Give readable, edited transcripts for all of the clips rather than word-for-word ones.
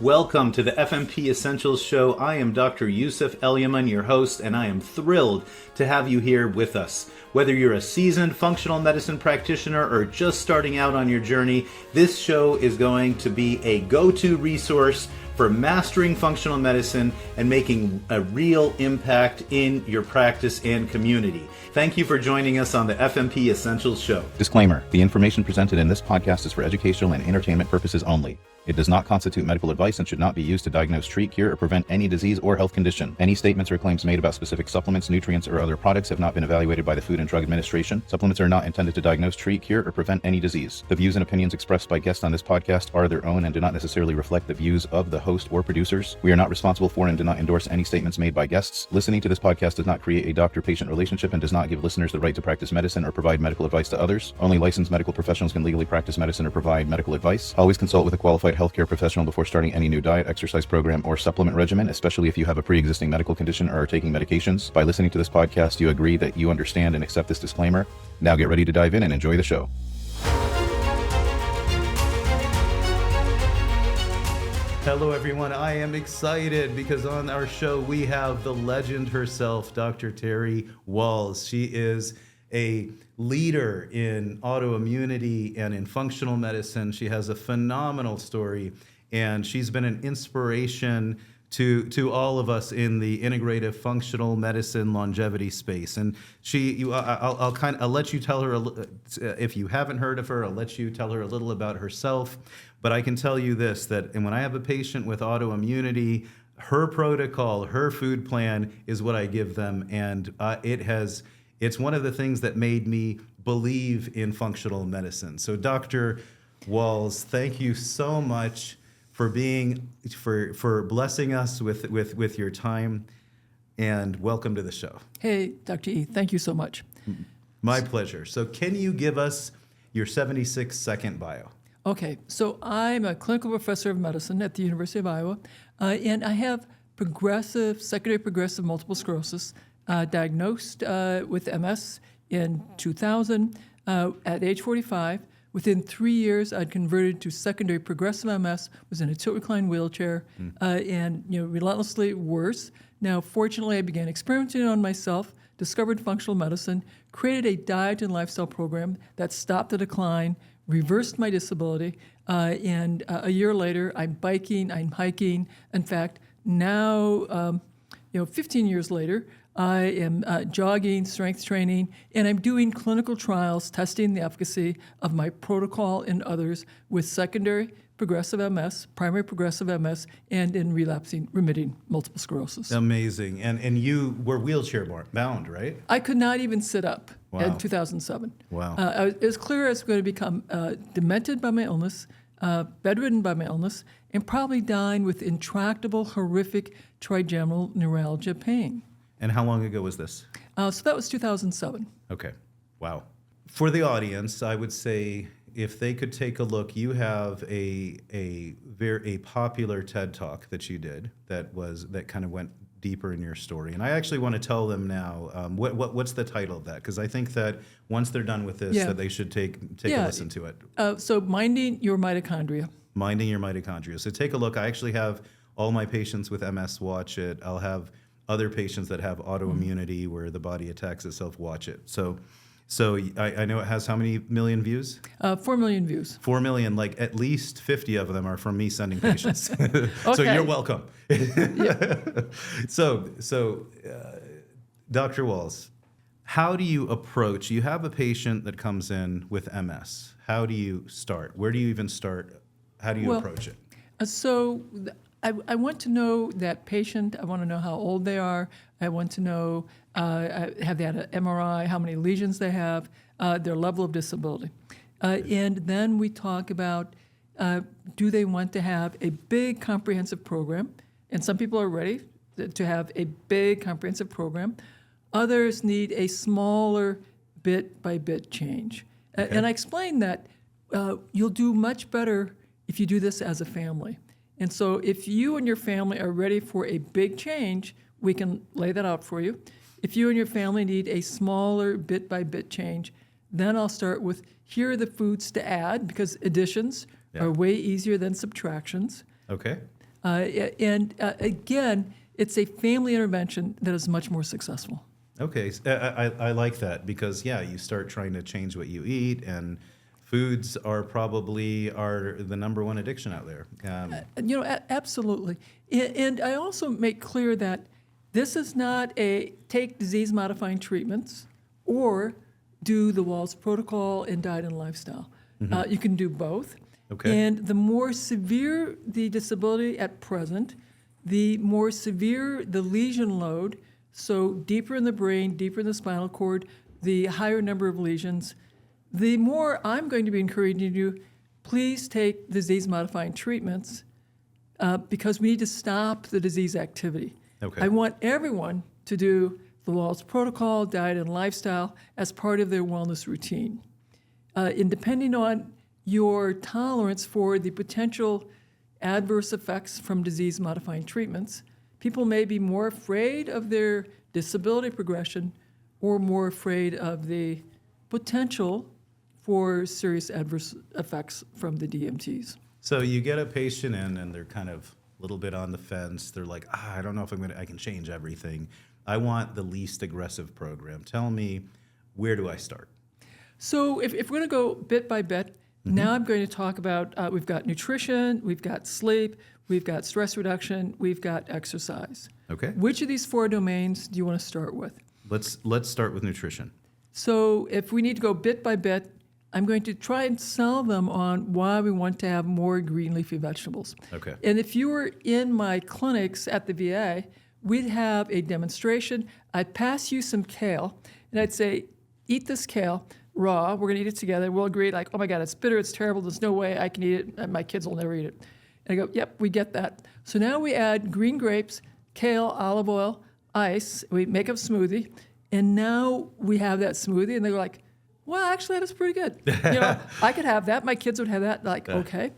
Welcome to the FMP Essentials Show. I am Dr. Yousef Elyaman, your host, and I am thrilled to have you here with us. Whether you're a seasoned functional medicine practitioner or just starting out on your journey, this show is going to be a go-to resource for mastering functional medicine and making a real impact in your practice and community. Thank you for joining us on the FMP Essentials Show. Disclaimer: the information presented in this podcast is for educational and entertainment purposes only. It does not constitute medical advice and should not be used to diagnose, treat, cure, or prevent any disease or health condition. Any statements or claims made about specific supplements, nutrients, or other products have not been evaluated by the Food and Drug Administration. Supplements are not intended to diagnose, treat, cure, or prevent any disease. The views and opinions expressed by guests on this podcast are their own and do not necessarily reflect the views of the host or producers. We are not responsible for and do not endorse any statements made by guests. Listening to this podcast does not create a doctor-patient relationship and does not give listeners the right to practice medicine or provide medical advice to others. Only licensed medical professionals can legally practice medicine or provide medical advice. Always consult with a qualified healthcare professional before starting any new diet, exercise program, or supplement regimen, especially if you have a pre-existing medical condition or are taking medications. By listening to this podcast, you agree that you understand and accept this disclaimer. Now get ready to dive in and enjoy the show. Hello, everyone. I am excited because on our show we have the legend herself, Dr. Terry Wahls. She is a leader in autoimmunity and in functional medicine. She has a phenomenal story, and she's been an inspiration to all of us in the integrative functional medicine longevity space. And I'll let you tell her, if you haven't heard of her, I'll let you tell her a little about herself. But I can tell you this, that when I have a patient with autoimmunity, her protocol, her food plan is what I give them. And it's one of the things that made me believe in functional medicine. So Dr. Wahls, thank you so much for blessing us with your time, and welcome to the show. Hey, Dr. E, thank you so much. My pleasure. So can you give us your 76-second bio? Okay, so I'm a clinical professor of medicine at the University of Iowa, and I have secondary progressive multiple sclerosis, diagnosed with MS in 2000 at age 45. Within 3 years, I'd converted to secondary progressive MS, was in a tilt-recline wheelchair, and relentlessly worse. Now, fortunately, I began experimenting on myself, discovered functional medicine, created a diet and lifestyle program that stopped the decline, reversed my disability, and a year later, I'm biking, I'm hiking. In fact, now, 15 years later, I am jogging, strength training, and I'm doing clinical trials testing the efficacy of my protocol and others with secondary progressive MS, primary progressive MS, and in relapsing, remitting multiple sclerosis. Amazing. And you were wheelchair bound, right? I could not even sit up in 2007. Wow. It was clear I was going to become demented by my illness, bedridden by my illness, and probably dying with intractable, horrific trigeminal neuralgia pain. And how long ago was this? So that was 2007. Okay. Wow. For the audience, I would say if they could take a look, you have a very popular TED Talk that you did that kind of went deeper in your story. And I actually want to tell them now, what's the title of that? Because I think that once they're done with this, that they should take a listen to it. So Minding Your Mitochondria. Minding Your Mitochondria. So take a look. I actually have all my patients with MS watch it. I'll have other patients that have autoimmunity where the body attacks itself watch it. So I know it has how many million views? 4 million views. 4 million, like at least 50 of them are from me sending patients. So you're welcome. So Dr. Wahls, how do you approach, you have a patient that comes in with MS. How do you start? Where do you even start? How do you approach it? I want to know that patient. I want to know how old they are. I want to know, have they had an MRI, how many lesions they have, their level of disability. And then we talk about, do they want to have a big comprehensive program? And some people are ready to have a big comprehensive program. Others need a smaller bit-by-bit change. Okay. And I explained that you'll do much better if you do this as a family. And so if you and your family are ready for a big change, we can lay that out for you. If you and your family need a smaller bit-by-bit change, then I'll start with, here are the foods to add, because additions are way easier than subtractions. Okay. Again, it's a family intervention that is much more successful. Okay, I like that because you start trying to change what you eat, and foods are probably the number one addiction out there. Absolutely. And I also make clear that this is not a take disease-modifying treatments or do the Wahls Protocol and diet and lifestyle. You can do both. Okay. And the more severe the disability at present, the more severe the lesion load, so deeper in the brain, deeper in the spinal cord, the higher number of lesions, the more I'm going to be encouraging you, please take disease-modifying treatments because we need to stop the disease activity. Okay. I want everyone to do the Wahls Protocol, diet and lifestyle as part of their wellness routine. And depending on your tolerance for the potential adverse effects from disease-modifying treatments, people may be more afraid of their disability progression or more afraid of the potential for serious adverse effects from the DMTs. So you get a patient in, and they're kind of a little bit on the fence. They're like, I don't know if I can change everything. I want the least aggressive program. Tell me, where do I start? So if we're going to go bit by bit, now I'm going to talk about, we've got nutrition, we've got sleep, we've got stress reduction, we've got exercise. Okay. Which of these 4 domains do you want to start with? Let's start with nutrition. So if we need to go bit by bit, I'm going to try and sell them on why we want to have more green leafy vegetables. Okay. And if you were in my clinics at the VA, we'd have a demonstration. I'd pass you some kale, and I'd say, eat this kale raw. We're going to eat it together. We'll agree, like, oh my God, it's bitter, it's terrible. There's no way I can eat it, and my kids will never eat it. And I go, yep, we get that. So now we add green grapes, kale, olive oil, ice. We make a smoothie, and now we have that smoothie, and they're like, well, actually, that is pretty good. I could have that. My kids would have that. Like, okay.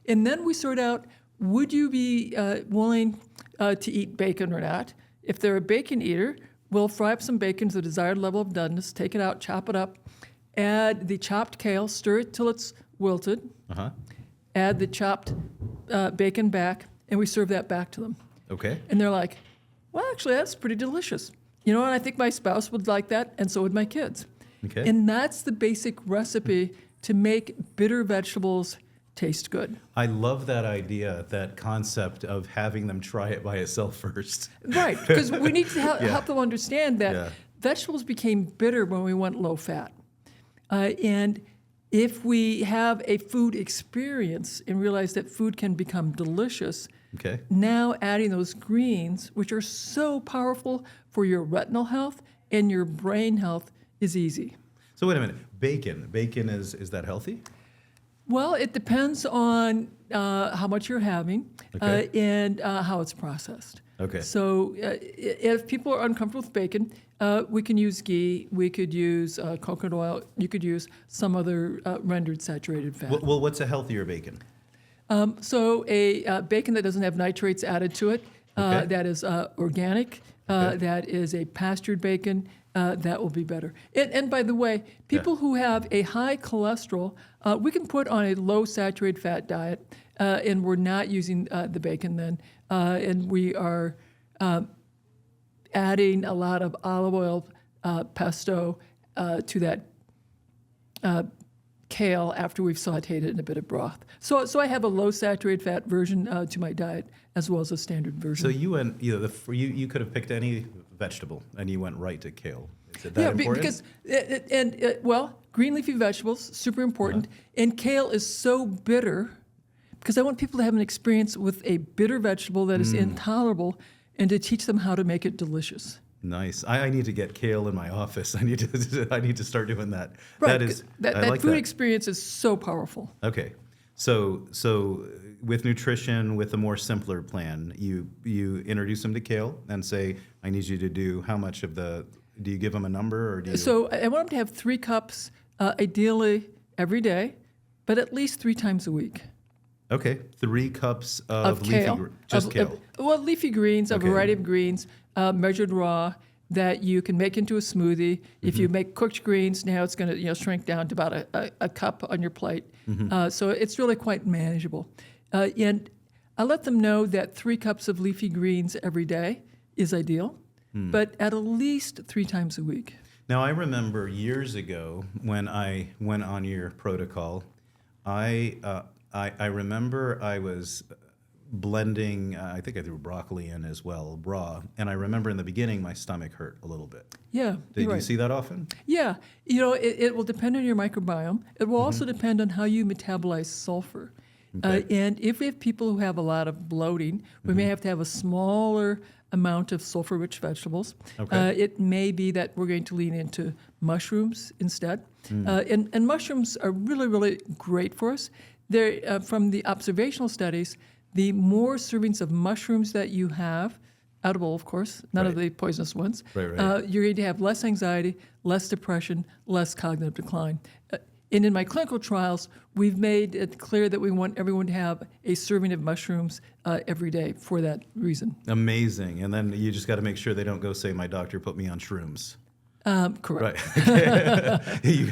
And then we sort out, would you be willing to eat bacon or not? If they're a bacon eater, we'll fry up some bacon to the desired level of doneness, take it out, chop it up, add the chopped kale, stir it till it's wilted, add the chopped bacon back, and we serve that back to them. Okay. And they're like, well, actually, that's pretty delicious. And I think my spouse would like that, and so would my kids. Okay. And that's the basic recipe to make bitter vegetables taste good. I love that idea, that concept of having them try it by itself first. Right, because we need to help them understand that vegetables became bitter when we went low fat. And if we have a food experience and realize that food can become delicious, now adding those greens, which are so powerful for your retinal health and your brain health, is easy. So wait a minute, bacon. Bacon is that healthy? Well, it depends on how much you're having and how it's processed. Okay. So if people are uncomfortable with bacon, we can use ghee, we could use coconut oil, you could use some other rendered saturated fat. Well, what's a healthier bacon? So a bacon that doesn't have nitrates added to it, that is organic, that is a pastured bacon, that will be better. And by the way, people who have a high cholesterol, we can put on a low saturated fat diet, and we're not using the bacon then, and we are adding a lot of olive oil, pesto to that kale after we've sauteed it in a bit of broth. So I have a low saturated fat version to my diet as well as a standard version. So you went, you could have picked any vegetable and you went right to kale. Is it that important? Because green leafy vegetables, super important, and kale is so bitter because I want people to have an experience with a bitter vegetable that is intolerable and to teach them how to make it delicious. Nice. I need to get kale in my office. I need to start doing that. Right. That like food experience is so powerful. Okay. So with nutrition, with a more simpler plan, you introduce them to kale and say, I need you to do how much of the, do you give them a number or do you? So I want them to have 3 cups, ideally every day, but at least 3 times a week. Okay, 3 cups of kale. Kale. Leafy greens, a variety of greens, measured raw, that you can make into a smoothie. If you make cooked greens, now it's going to shrink down to about a cup on your plate. So it's really quite manageable. And I let them know that 3 cups of leafy greens every day is ideal, but at least 3 times a week. Now, I remember years ago when I went on your protocol, I remember I was blending, I think I threw broccoli in as well, raw, and I remember in the beginning my stomach hurt a little bit. Yeah, Did you're you right. see that often? Yeah, it will depend on your microbiome. It will also depend on how you metabolize sulfur. Okay. And if we have people who have a lot of bloating, we may have to have a smaller amount of sulfur-rich vegetables. Okay. It may be that we're going to lean into mushrooms instead. And mushrooms are really, really great for us. They're, from the observational studies, the more servings of mushrooms that you have, edible, of course, none of Right. the poisonous ones, Right. you're going to have less anxiety, less depression, less cognitive decline. And in my clinical trials, we've made it clear that we want everyone to have a serving of mushrooms every day for that reason. Amazing. And then you just got to make sure they don't go say, my doctor put me on shrooms. Correct. Right. Okay. You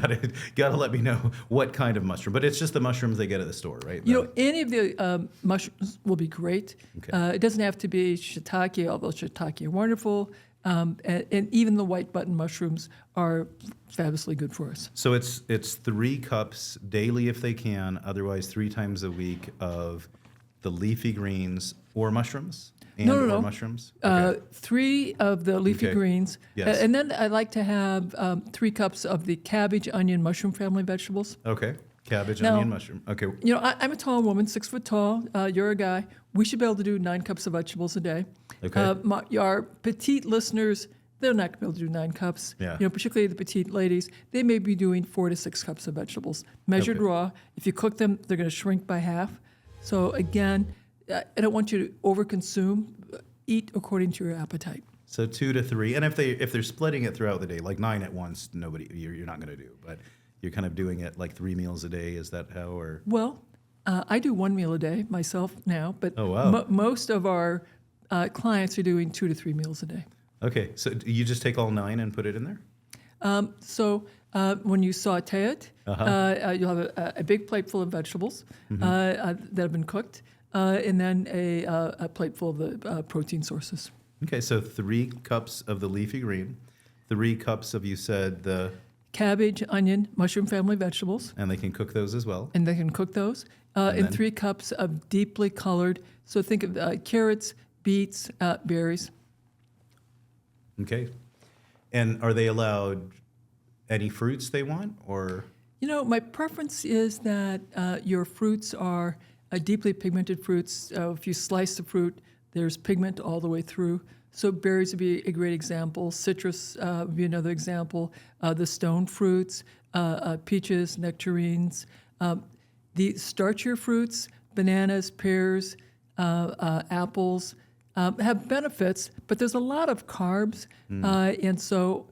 gotta let me know what kind of mushroom. But it's just the mushrooms they get at the store, right? Any of the mushrooms will be great. Okay. It doesn't have to be shiitake, although shiitake are wonderful. And even the white button mushrooms are fabulously good for us. So it's 3 cups daily if they can, otherwise 3 times a week of the leafy greens or mushrooms? No. Or mushrooms? Okay. 3 of the leafy Okay. greens. Yes. And then I like to have 3 cups of the cabbage, onion, mushroom family vegetables. Okay. Cabbage, Now- onion, mushroom. Okay. I'm a tall woman, 6 foot tall. You're a guy. We should be able to do 9 cups of vegetables a day. Okay. Our petite listeners, they're not going to be able to do 9 cups. Yeah. Particularly the petite ladies, they may be doing 4 to 6 cups of vegetables, measured Okay. raw. If you cook them, they're going to shrink by half. So again, I don't want you to overconsume. Eat according to your appetite. So 2 to 3, and if they're splitting it throughout the day, like 9 at once, you're not going to do. But you're kind of doing it like 3 meals a day. Is that how? Or Well, I do 1 meal a day myself now, but Oh, wow. most of our clients are doing 2 to 3 meals a day. okay, so do you just take all 9 and put it in there? So when you saute it, you'll have a big plate full of vegetables that have been cooked, and then a plate full of the protein sources. Okay, so 3 cups of the leafy green, 3 cups of, you said, Cabbage, onion, mushroom family vegetables, and they can cook those as well. and they can cook those, and then? 3 cups of deeply colored, so think of carrots, beets, berries. Okay. And are they allowed any fruits they want, or? My preference is that your fruits are deeply pigmented fruits. If you slice the fruit, there's pigment all the way through. So berries would be a great example. Citrus would be another example. The stone fruits, peaches, nectarines. The starchier fruits, bananas, pears, apples, have benefits, but there's a lot of carbs. And so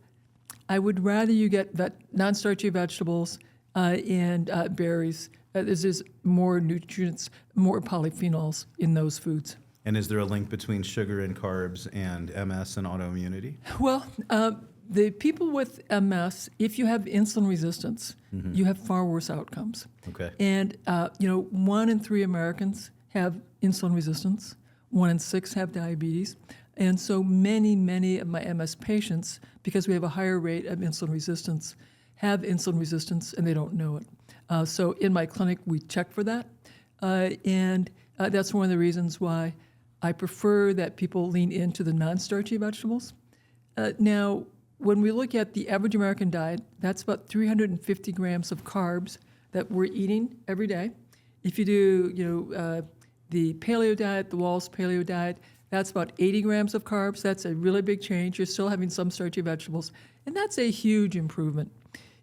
I would rather you get non-starchy vegetables and berries. There's just more nutrients, more polyphenols in those foods. And is there a link between sugar and carbs and MS and autoimmunity? Well, the people with MS, if you have insulin resistance, you have far worse outcomes. Okay. And 1 in 3 Americans have insulin resistance. 1 in 6 have diabetes. And so many of my MS patients, because we have a higher rate of insulin resistance, have insulin resistance and they don't know it. So in my clinic, we check for that. And that's one of the reasons why I prefer that people lean into the non-starchy vegetables. Now, when we look at the average American diet, that's about 350 grams of carbs that we're eating every day. If you do, the paleo diet, the Wahls paleo diet, that's about 80 grams of carbs. That's a really big change. You're still having some starchy vegetables, and that's a huge improvement.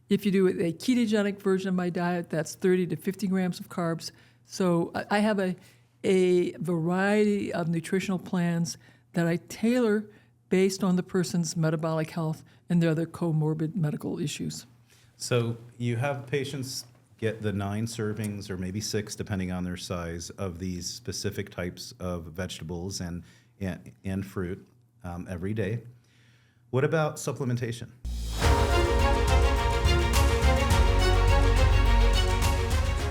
If you do a ketogenic version of my diet, that's 30 to 50 grams of carbs. So I have a variety of nutritional plans that I tailor based on the person's metabolic health and their other comorbid medical issues. So you have patients get the 9 servings, or maybe 6, depending on their size, of these specific types of vegetables and fruit every day. What about supplementation?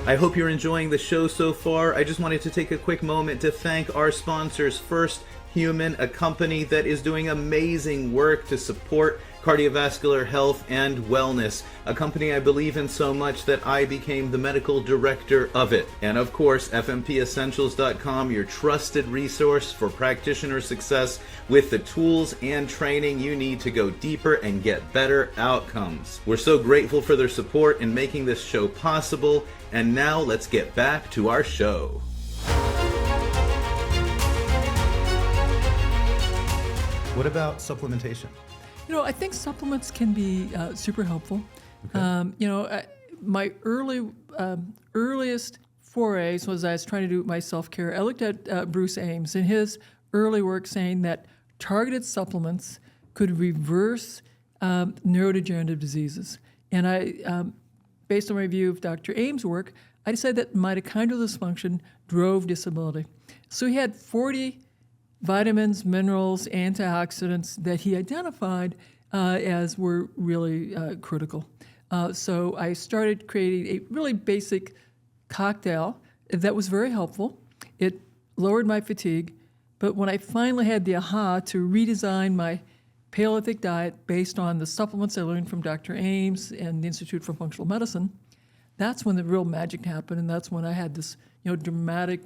I hope you're enjoying the show so far. I just wanted to take a quick moment to thank our sponsors. First Human, a company that is doing amazing work to support cardiovascular health and wellness, a company I believe in so much that I became the medical director of it. And of course, FMPessentials.com, your trusted resource for practitioner success with the tools and training you need to go deeper and get better outcomes. We're so grateful for their support in making this show possible. And now let's get back to our show. What about supplementation? I think supplements can be super helpful. Okay. My earliest forays was I was trying to do my self-care. I looked at Bruce Ames and his early work saying that targeted supplements could reverse neurodegenerative diseases. And I, based on my review of Dr. Ames' work, I decided that mitochondrial dysfunction drove disability. So he had 40 vitamins, minerals, antioxidants that he identified as were really critical. So I started creating a really basic cocktail that was very helpful. It lowered my fatigue, but when I finally had the aha to redesign my Paleolithic diet based on the supplements I learned from Dr. Ames and the Institute for Functional Medicine, that's when the real magic happened, and that's when I had this dramatic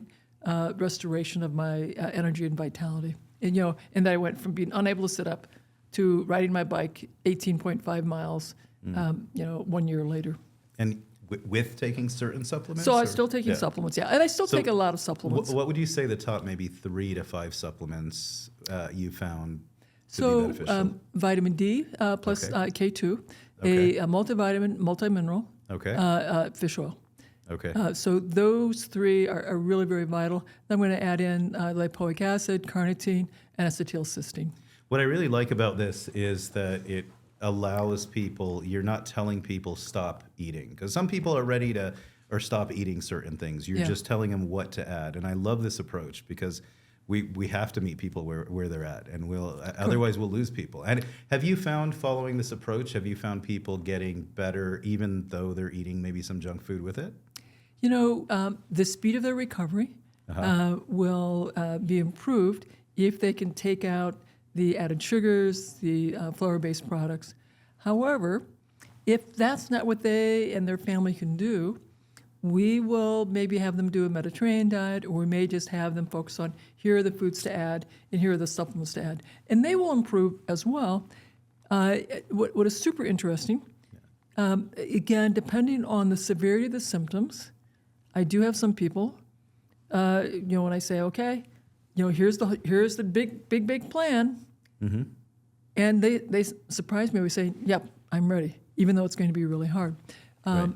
restoration of my energy and vitality. And and then I went from being unable to sit up to riding my bike 18.5 miles, 1 year later. And with taking certain supplements? So I'm still taking supplements, yeah. And I still take a lot of supplements. What would you say the top maybe 3 to 5 supplements you found to be So beneficial? vitamin D plus Okay. K2, Okay. a multivitamin, multimineral, Okay. fish oil. Okay. So those 3 are really very vital. Then I'm going to add in lipoic acid, carnitine, and acetylcysteine. What I really like about this is that it allows people, you're not telling people stop eating. Because some people are ready to, or stop eating certain things. You're just telling them what to add. And I love this approach because we have to meet people where they're at, and otherwise we'll lose people. And have you found, following this approach, have you found people getting better even though they're eating maybe some junk food with it? The speed of their recovery will be improved if they can take out the added sugars, the flour-based products. However, if that's not what they and their family can do, we will maybe have them do a Mediterranean diet, or we may just have them focus on here are the foods to add and here are the supplements to add. And they will improve as well. What is super interesting, again, depending on the severity of the symptoms, I do have some people, when I say, okay, here's the big plan, and they surprise me. We say, yep, I'm ready, even though it's going to be really hard. Right.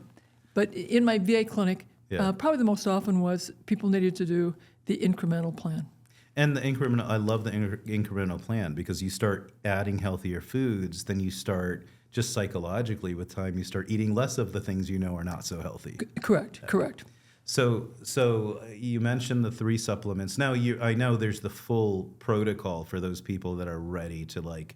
But in my VA clinic, probably the most often was people needed to do the incremental plan. And the incremental, I love the incremental plan, because you start adding healthier foods, then you start just psychologically with time, you start eating less of the things you know are not so healthy. Correct. So you mentioned the 3 supplements. Now I know there's the full protocol for those people that are ready to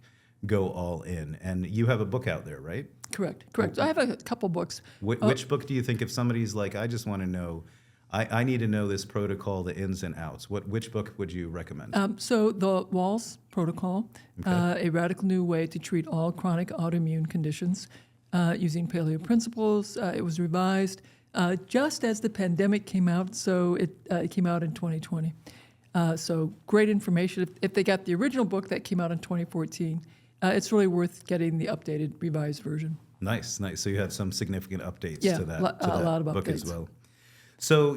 go all in, and you have a book out there, right? Correct. I have a couple books. Which book do you think, if somebody's like, I just want to know, I need to know this protocol, the ins and outs, which book would you recommend? So the Wahls Protocol, a radical new way to treat all chronic autoimmune conditions using paleo principles. It was revised just as the pandemic came out, so it came out in 2020. So great information. If they got the original book that came out in 2014, it's really worth getting the updated, revised version. Nice. So you have some significant updates to that, a lot of book updates as well. So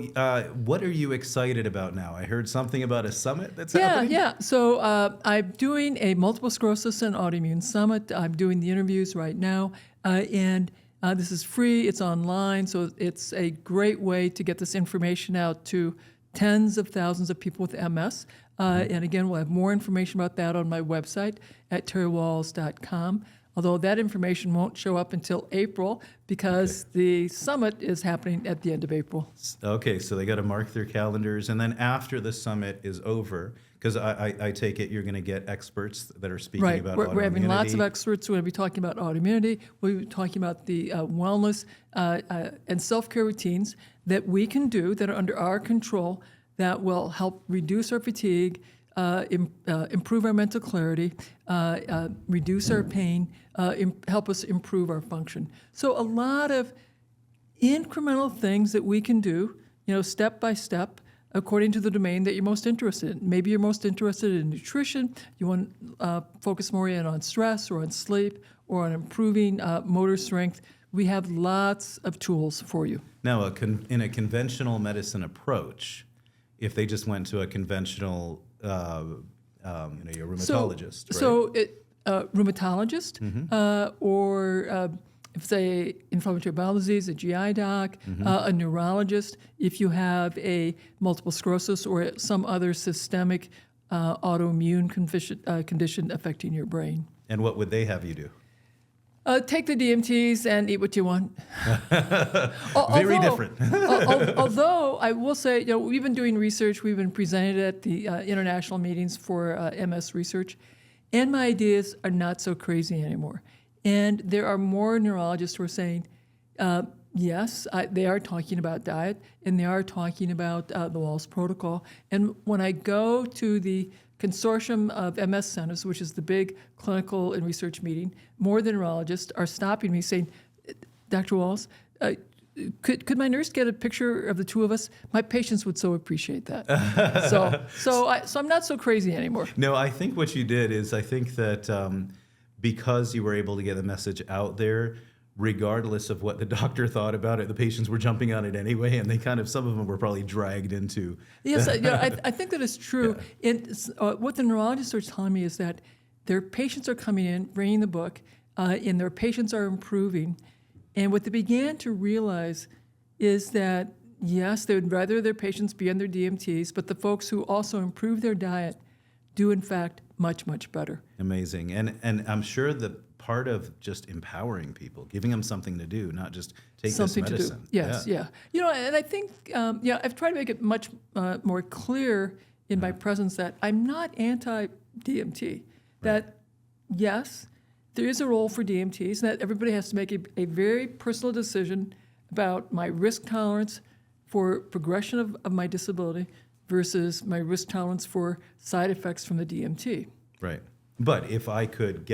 what are you excited about now? I heard something about a summit that's happening. Yeah. So I'm doing a multiple sclerosis and autoimmune summit. I'm doing the interviews right now, and this is free. It's online, so it's a great way to get this information out to tens of thousands of people with MS. And again, we'll have more information about that on my website at terrywahls.com. Although that information won't show up until April, because the summit is happening at the end of April. Okay, so they got to mark their calendars, and then after the summit is over, Because I take it you're going to get experts that are speaking Right. about We're having lots of autoimmunity. experts. We're going to be talking about autoimmunity. We'll be talking about the wellness and self-care routines that we can do that are under our control that will help reduce our fatigue, improve our mental clarity, reduce our pain, help us improve our function. So a lot of incremental things that we can do, step by step, according to the domain that you're most interested in. Maybe you're most interested in nutrition. You want to focus more in on stress or on sleep or on improving motor strength. We have lots of tools for you. Now, in a conventional medicine approach, if they just went to a conventional, your rheumatologist, right? So, rheumatologist, or if say inflammatory bowel disease, a GI doc, a neurologist. If you have a multiple sclerosis or some other systemic autoimmune condition affecting your brain. And what would they have you do? Take the DMTs and eat what you want. Very different. Although I will say, we've been doing research. We've been presented at the international meetings for MS research, and my ideas are not so crazy anymore. And there are more neurologists who are saying, yes, they are talking about diet, and they are talking about the Wahls Protocol. And when I go to the Consortium of MS Centers, which is the big clinical and research meeting, more than neurologists are stopping me saying, Dr. Wahls, could my nurse get a picture of the two of us? My patients would so appreciate that. So I'm not so crazy anymore. No, I think what you did is I think that because you were able to get the message out there, regardless of what the doctor thought about it, the patients were jumping on it anyway, and they some of them were probably dragged into. Yes, I think that is true. Yeah. And what the neurologists are telling me is that their patients are coming in, bringing the book, and their patients are improving. And what they began to realize is that, yes, they would rather their patients be on their DMTs, but the folks who also improve their diet do, in fact, much, much better. Amazing. And I'm sure that part of just empowering people, giving them something to do, not just take something this medicine. To do. Yes, yeah. And I think, I've tried to make it much more clear in my presence that I'm not anti-DMT. That, yes, there is a role for DMTs, and that everybody has to make a very personal decision about my risk tolerance for progression of my disability versus my risk tolerance for side effects from the DMT. Right. But if I could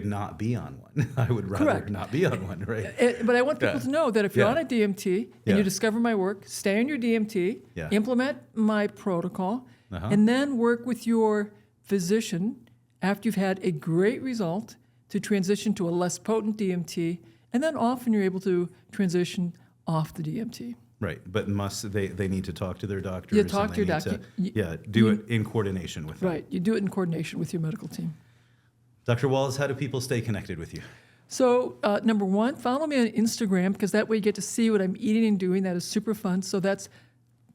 not be on one, I would rather Correct. not be on one, right? But I want people to know that if you're Yeah. on a DMT and you discover my work, stay on your DMT, implement my protocol, and then work with your physician after you've had a great result to transition to a less potent DMT, and then often you're able to transition off the DMT. Right, but they need to talk to their doctors. You talk to your doctor. Do it in coordination with them. Right, you do it in coordination with your medical team. Dr. Wahls, how do people stay connected with you? So number one, follow me on Instagram, because that way you get to see what I'm eating and doing. That is super fun. So that's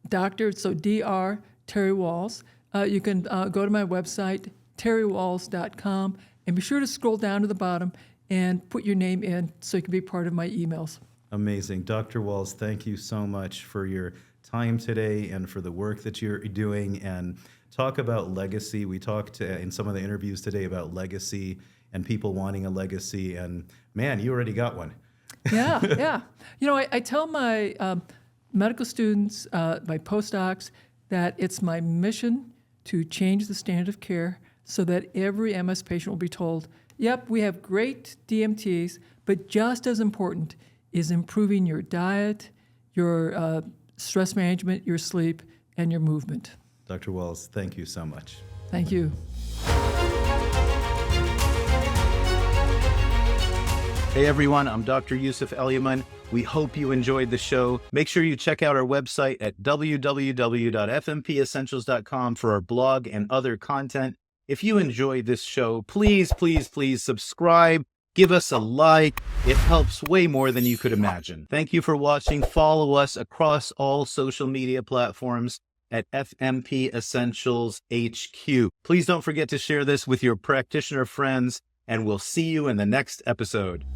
Dr. Terry Wahls. You can go to my website, terrywahls.com, and be sure to scroll down to the bottom and put your name in so you can be part of my emails. Amazing. Dr. Wahls, thank you so much for your time today and for the work that you're doing. And talk about legacy. We talked in some of the interviews today about legacy and people wanting a legacy. And man, you already got one. Yeah. I tell my medical students, my postdocs, that it's my mission to change the standard of care so that every MS patient will be told, yep, we have great DMTs, but just as important is improving your diet, your stress management, your sleep, and your movement. Dr. Wahls, thank you so much. Thank you. Hey everyone, I'm Dr. Yousef Elyaman. We hope you enjoyed the show. Make sure you check out our website at www.fmpessentials.com for our blog and other content. If you enjoyed this show, please subscribe. Give us a like. It helps way more than you could imagine. Thank you for watching. Follow us across all social media platforms at FMP Essentials HQ. Please don't forget to share this with your practitioner friends, and we'll see you in the next episode.